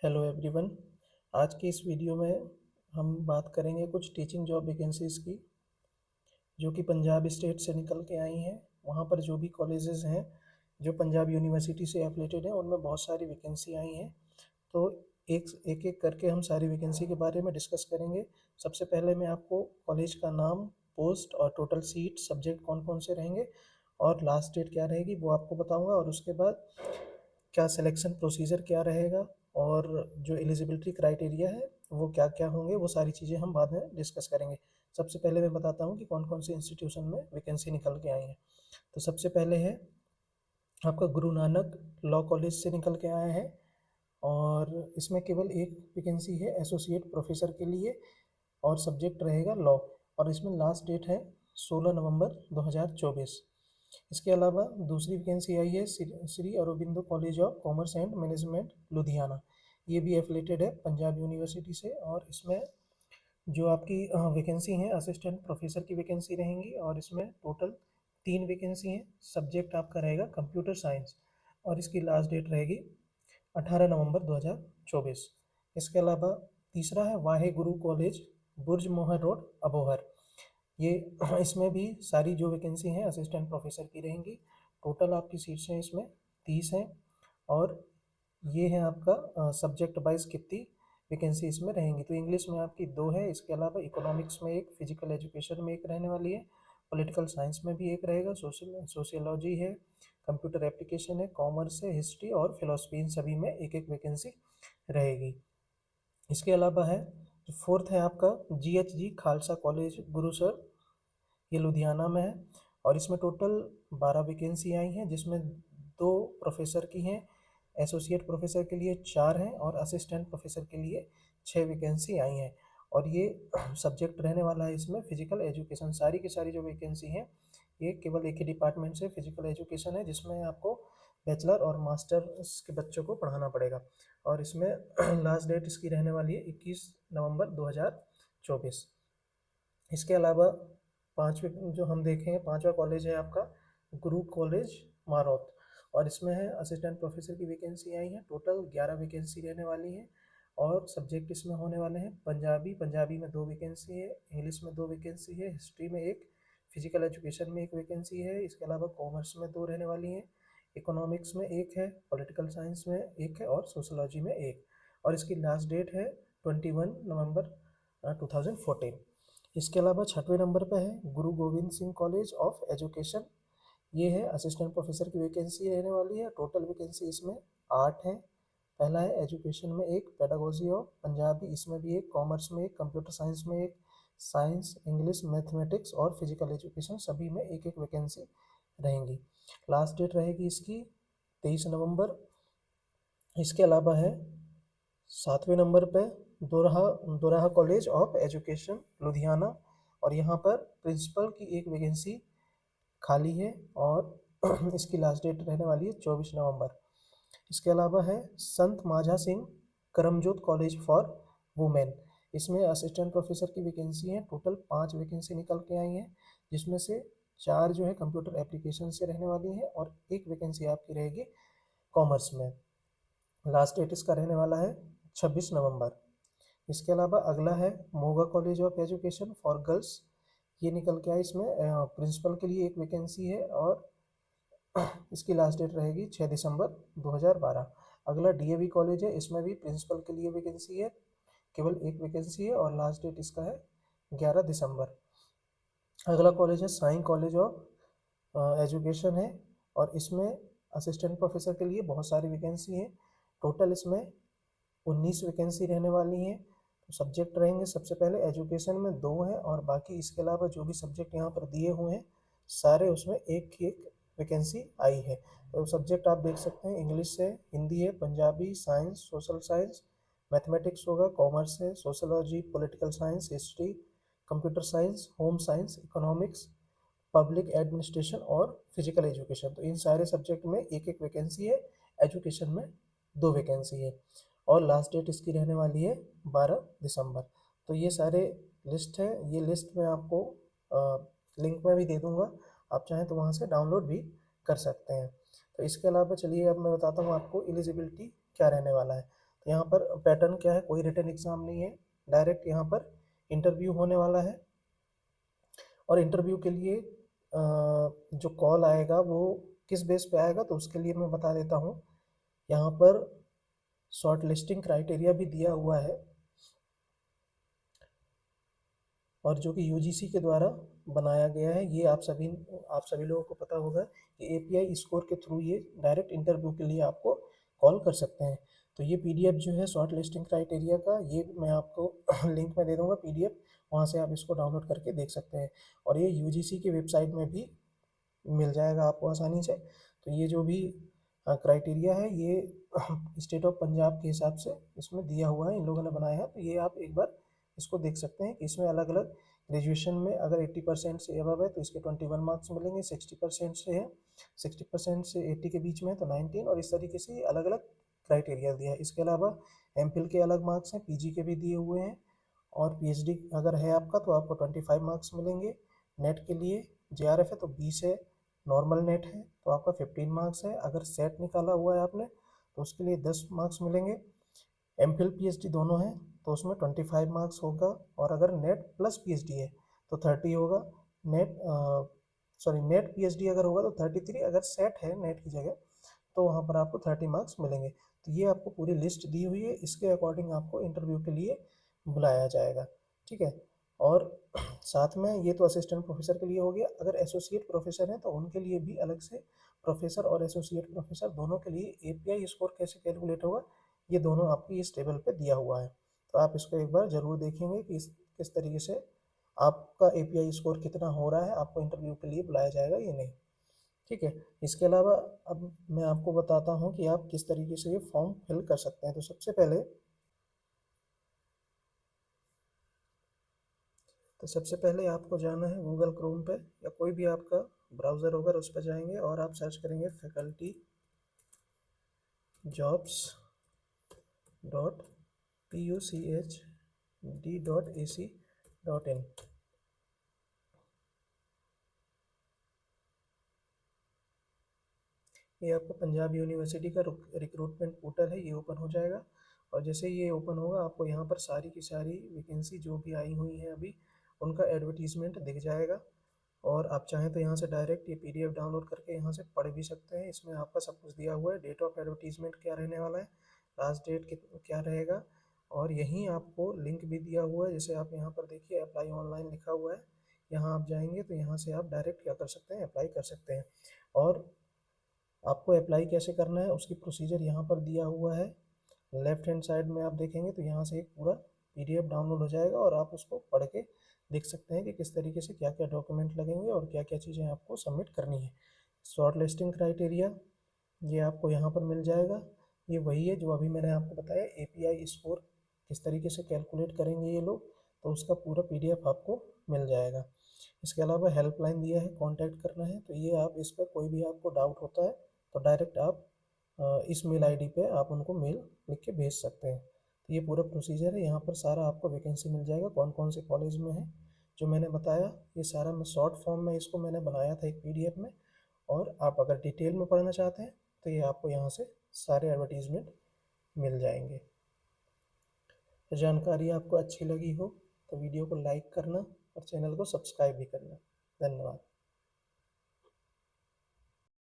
Hello everyone. आज की इस वीडियो में हम बात करेंगे कुछ टीचिंग जॉब वैकेंसीज़ की जो कि पंजाब स्टेट से निकल के आई हैं। वहाँ पर जो भी कॉलेजेस हैं जो पंजाब यूनिवर्सिटी से एफिलेटेड हैं उनमें बहुत सारी वैकेंसी आई हैं। तो एक एक एक करके हम सारी वैकेंसी के बारे में डिस्कस करेंगे। सबसे पहले मैं आपको कॉलेज का नाम, पोस्ट और टोटल सीट, सब्जेक्ट कौन कौन से रहेंगे और लास्ट डेट क्या रहेगी वो आपको बताऊंगा। और उसके बाद क्या सिलेक्शन प्रोसीजर क्या रहेगा और जो एलिजिबिलिटी क्राइटेरिया है वो क्या क्या होंगे, वो सारी चीज़ें हम बाद में डिस्कस करेंगे। सबसे पहले मैं बताता हूँ कि कौन कौन से इंस्टीट्यूशन में वैकेंसी निकल के आई है। तो सबसे पहले है आपका गुरु नानक लॉ कॉलेज से निकल के आया है और इसमें केवल एक वैकेंसी है एसोसिएट प्रोफेसर के लिए और सब्जेक्ट रहेगा लॉ। और इसमें लास्ट डेट है 16 नवंबर 2024। इसके अलावा दूसरी वैकेंसी आई है Shri Aurobindo college of commerce and management Ludhiana. ये भी एफिलेटेड है पंजाब यूनिवर्सिटी से और इसमें जो आपकी वैकेंसी हैं असिस्टेंट प्रोफेसर की वैकेंसी रहेंगी और इसमें टोटल 3 वैकेंसी हैं। सब्जेक्ट आपका रहेगा कंप्यूटर साइंस और इसकी लास्ट डेट रहेगी 18 नवंबर 2024। इसके अलावा तीसरा है वाहे गुरु कॉलेज, बुर्ज मोहर रोड, अबोहर। ये इसमें भी सारी जो वैकेंसी हैं असिस्टेंट प्रोफेसर की रहेंगी। टोटल आपकी सीट्स हैं इसमें 30 हैं और ये है आपका सब्जेक्ट वाइज कितनी वैकेंसी इसमें रहेंगी। तो इंग्लिश में आपकी 2 है, इसके अलावा इकोनॉमिक्स में एक, फिजिकल एजुकेशन में एक रहने वाली है, पॉलिटिकल साइंस में भी एक रहेगा, सोशियोलॉजी है, कंप्यूटर एप्लीकेशन है, कॉमर्स है, हिस्ट्री और फिलोसफी, इन सभी में एक एक वैकेंसी रहेगी। इसके अलावा है जो फोर्थ है आपका GHG खालसा कॉलेज गुरुसर, ये लुधियाना में है और इसमें टोटल 12 वैकेंसी आई हैं जिसमें 2 प्रोफेसर की हैं, एसोसिएट प्रोफेसर के लिए 4 हैं और असिस्टेंट प्रोफेसर के लिए 6 वैकेंसी आई हैं। और ये सब्जेक्ट रहने वाला है इसमें फिजिकल एजुकेशन। सारी की सारी जो वैकेंसी हैं ये केवल एक ही डिपार्टमेंट से फिजिकल एजुकेशन है जिसमें आपको बैचलर और मास्टर्स के बच्चों को पढ़ाना पड़ेगा। और इसमें लास्ट डेट इसकी रहने वाली है 21 नवंबर 2024। इसके अलावा पांचवें जो हम देखें, पांचवा कॉलेज है आपका गुरु कॉलेज मारौत और इसमें है असिस्टेंट प्रोफेसर की वैकेंसी आई है। टोटल 11 वैकेंसी रहने वाली है और सब्जेक्ट इसमें होने वाले हैं पंजाबी में 2 वैकेंसी है, इंग्लिश में 2 वैकेंसी है, हिस्ट्री में एक, फिजिकल एजुकेशन में एक वैकेंसी है। इसके अलावा कॉमर्स में 2 रहने वाली हैं, इकोनॉमिक्स में एक है, पॉलिटिकल साइंस में एक है और सोशोलॉजी में एक। और इसकी लास्ट डेट है 21 नवंबर 2014। इसके अलावा छठवें नंबर पर है गुरु Govind Singh college of education. ये है असिस्टेंट प्रोफेसर की वैकेंसी रहने वाली है। टोटल वैकेंसी इसमें 8 है। पहला है एजुकेशन में एक, पेडागोजी ऑफ पंजाबी इसमें भी एक, कॉमर्स में एक, कंप्यूटर साइंस में एक, साइंस, इंग्लिश, मैथमेटिक्स और फिजिकल एजुकेशन सभी में एक एक वैकेंसी रहेंगी। लास्ट डेट रहेगी इसकी 23 नवंबर। इसके अलावा है 7वें नंबर पे दोराहा दोराहा कॉलेज ऑफ एजुकेशन लुधियाना और यहाँ पर प्रिंसिपल की एक वैकेंसी खाली है और इसकी लास्ट डेट रहने वाली है 24 नवंबर। इसके अलावा है संत माझा सिंह करमजोत कॉलेज फॉर वुमेन। इसमें असिस्टेंट प्रोफेसर की वैकेंसी है। टोटल 5 वैकेंसी निकल के आई हैं जिसमें से 4 जो है कंप्यूटर एप्लीकेशन से रहने वाली हैं और एक वैकेंसी आपकी रहेगी कॉमर्स में। लास्ट डेट इसका रहने वाला है 26 नवंबर। इसके अलावा अगला है Moga college of education for girls. ये निकल के आया, इसमें प्रिंसिपल के लिए एक वैकेंसी है और इसकी लास्ट डेट रहेगी 6 दिसंबर 2012। अगला DAV कॉलेज है, इसमें भी प्रिंसिपल के लिए वैकेंसी है, केवल एक वैकेंसी है और लास्ट डेट इसका है 11 दिसंबर। अगला कॉलेज है साई कॉलेज ऑफ एजुकेशन है और इसमें असिस्टेंट प्रोफेसर के लिए बहुत सारी वैकेंसी है। टोटल इसमें 19 वैकेंसी रहने वाली हैं। तो सब्जेक्ट रहेंगे सबसे पहले एजुकेशन में 2 हैं और बाकी इसके अलावा जो भी सब्जेक्ट यहाँ पर दिए हुए हैं सारे उसमें एक एक वैकेंसी आई है। तो सब्जेक्ट आप देख सकते हैं, इंग्लिश है, हिंदी है, Punjabi, science, social science, mathematics होगा, कॉमर्स है, sociology, political science, history, computer science, home science, economics, public administration और फिजिकल एजुकेशन। तो इन सारे सब्जेक्ट में एक एक वैकेंसी है, एजुकेशन में 2 वैकेंसी है और लास्ट डेट इसकी रहने वाली है 12 दिसंबर। तो ये सारे लिस्ट है, ये लिस्ट मैं आपको लिंक में भी दे दूंगा, आप चाहें तो वहाँ से डाउनलोड भी कर सकते हैं। तो इसके अलावा चलिए अब मैं बताता हूँ आपको एलिजिबिलिटी क्या रहने वाला है। यहाँ पर पैटर्न क्या है, कोई रिटन एग्ज़ाम नहीं है, डायरेक्ट यहाँ पर इंटरव्यू होने वाला है। और इंटरव्यू के लिए जो कॉल आएगा वो किस बेस पे आएगा, तो उसके लिए मैं बता देता हूँ। यहाँ पर शॉर्ट लिस्टिंग क्राइटेरिया भी दिया हुआ है, और जो कि यूजीसी के द्वारा बनाया गया है। ये आप सभी लोगों को पता होगा कि एपीआई स्कोर के थ्रू ये डायरेक्ट इंटरव्यू के लिए आपको कॉल कर सकते हैं। तो ये पीडीएफ जो है शॉर्ट लिस्टिंग क्राइटेरिया का, ये मैं आपको लिंक में दे दूंगा पीडीएफ, वहाँ से आप इसको डाउनलोड करके देख सकते हैं। और ये यूजीसी की वेबसाइट में भी मिल जाएगा आपको आसानी से। तो ये जो भी क्राइटेरिया है ये स्टेट ऑफ पंजाब के हिसाब से इसमें दिया हुआ है, इन लोगों ने बनाया है। तो ये आप एक बार इसको देख सकते हैं कि इसमें अलग अलग ग्रेजुएशन में अगर 80% से अबव है तो इसके 21 मार्क्स मिलेंगे, 60% से है, 60% से 80 के बीच में है तो 19, और इस तरीके से अलग अलग क्राइटेरिया दिया है। इसके अलावा एमफिल के अलग मार्क्स हैं, पीजी के भी दिए हुए हैं, और पीएचडी अगर है आपका तो आपको 25 मार्क्स मिलेंगे। नेट के लिए जेआरएफ है तो 20 है, नॉर्मल नेट है तो आपका 15 मार्क्स है। अगर सेट निकाला हुआ है आपने तो उसके लिए 10 मार्क्स मिलेंगे। एमफिल पीएचडी दोनों हैं तो उसमें 25 मार्क्स होगा, और अगर नेट प्लस पीएचडी है तो 30 होगा। नेट पीएचडी अगर होगा तो 33, अगर सेट है नेट की जगह तो वहाँ पर आपको 30 मार्क्स मिलेंगे। तो ये आपको पूरी लिस्ट दी हुई है, इसके अकॉर्डिंग आपको इंटरव्यू के लिए बुलाया जाएगा, ठीक है। और साथ में ये तो असिस्टेंट प्रोफेसर के लिए हो गया। अगर एसोसिएट प्रोफेसर हैं तो उनके लिए भी अलग से, प्रोफेसर और एसोसिएट प्रोफेसर दोनों के लिए एपीआई स्कोर कैसे कैलकुलेट होगा, ये दोनों आपको इस टेबल पे दिया हुआ है। तो आप इसको एक बार ज़रूर देखेंगे कि किस तरीके से आपका एपीआई स्कोर कितना हो रहा है, आपको इंटरव्यू के लिए बुलाया जाएगा ये नहीं, ठीक है। इसके अलावा अब मैं आपको बताता हूँ कि आप किस तरीके से ये फॉर्म फिल कर सकते हैं। तो सबसे पहले आपको जाना है गूगल क्रोम पे, या कोई भी आपका ब्राउज़र होगा उस पर जाएंगे और आप सर्च करेंगे फैकल्टी जॉब्स डॉट PUCHD.AC.in। ये आपको पंजाब यूनिवर्सिटी का रिक्रूटमेंट पोर्टल है, ये ओपन हो जाएगा। और जैसे ये ओपन होगा आपको यहाँ पर सारी की सारी वैकेंसी जो भी आई हुई हैं अभी उनका एडवर्टीज़मेंट दिख जाएगा। और आप चाहें तो यहाँ से डायरेक्ट ये पीडीएफ डाउनलोड करके यहाँ से पढ़ भी सकते हैं। इसमें आपका सब कुछ दिया हुआ है, डेट ऑफ एडवर्टीज़मेंट क्या रहने वाला है, लास्ट डेट क्या रहेगा, और यहीं आपको लिंक भी दिया हुआ है। जैसे आप यहाँ पर देखिए अप्लाई ऑनलाइन लिखा हुआ है, यहाँ आप जाएंगे तो यहाँ से आप डायरेक्ट क्या कर सकते हैं, अप्लाई कर सकते हैं। और आपको अप्लाई कैसे करना है उसकी प्रोसीजर यहाँ पर दिया हुआ है। लेफ्ट हैंड साइड में आप देखेंगे तो यहाँ से एक पूरा पीडीएफ डाउनलोड हो जाएगा, और आप उसको पढ़ के देख सकते हैं कि किस तरीके से क्या क्या डॉक्यूमेंट लगेंगे और क्या क्या चीज़ें आपको सबमिट करनी है। शॉर्ट लिस्टिंग क्राइटेरिया ये आपको यहाँ पर मिल जाएगा। ये वही है जो अभी मैंने आपको बताया, एपीआई स्कोर किस तरीके से कैलकुलेट करेंगे ये लोग, तो उसका पूरा पीडीएफ आपको मिल जाएगा। इसके अलावा हेल्पलाइन दिया है, कांटेक्ट करना है, तो ये आप इस पर कोई भी आपको डाउट होता है तो डायरेक्ट आप इस मेल आईडी पे आप उनको मेल लिख के भेज सकते हैं। तो ये पूरा प्रोसीजर है, यहाँ पर सारा आपको वैकेंसी मिल जाएगा कौन कौन से कॉलेज में है जो मैंने बताया। ये सारा मैं शॉर्ट फॉर्म में इसको मैंने बनाया था एक पीडीएफ में, और आप अगर डिटेल में पढ़ना चाहते हैं तो ये आपको यहाँ से सारे एडवर्टीज़मेंट मिल जाएंगे। तो जानकारी आपको अच्छी लगी हो तो वीडियो को लाइक करना और चैनल को सब्सक्राइब भी करना। धन्यवाद।